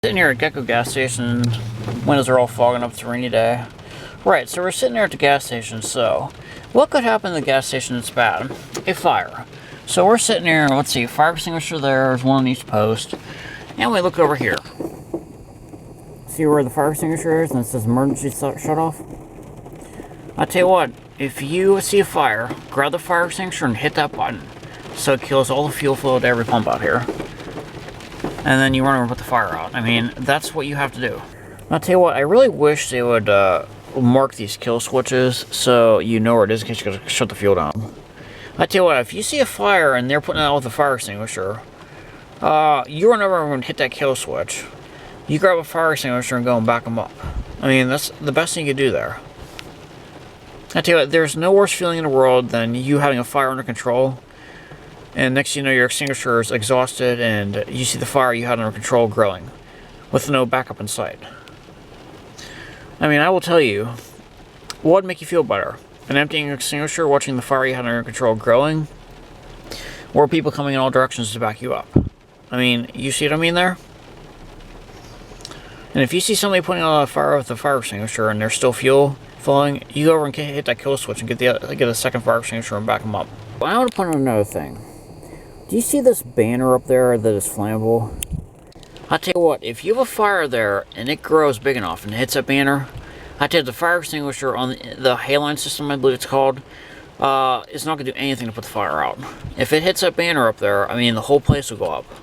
Sitting here at Gecko gas station, windows are all fogging up. It's a rainy day. Right, so we're sitting here at the gas station, so what could happen at the gas station that's bad? A fire. So we're sitting here, let's see, fire extinguisher there's one on each post, and we look over here. See where the fire extinguisher is, and it says emergency shut off? I tell you what, if you see a fire, grab the fire extinguisher and hit that button, so it kills all the fuel flow to every pump out here. And then you run over and put the fire out. I mean, that's what you have to do. I'll tell you what, I really wish they would mark these kill switches so you know where it is in case you gotta shut the fuel down. I tell you what, if you see a fire and they're putting it out with a fire extinguisher, you run over and hit that kill switch. You grab a fire extinguisher and go and back them up. I mean, that's the best thing you can do there. I tell you what, there's no worse feeling in the world than you having a fire under control, and next thing you know, your extinguisher is exhausted and you see the fire you had under control growing with no backup in sight. I mean, I will tell you, what would make you feel better? An emptying extinguisher, watching the fire you had under control growing, or people coming in all directions to back you up? I mean, you see what I mean there? And if you see somebody putting out a fire with a fire extinguisher and there's still fuel flowing, you go over and hit that kill switch and get a second fire extinguisher and back them up. I want to point out another thing. Do you see this banner up there that is flammable? I tell you what, if you have a fire there and it grows big enough and hits that banner, I tell you the fire extinguisher on the Halide system, I believe it's called, it's not going to do anything to put the fire out. If it hits that banner up there, I mean the whole place will go up.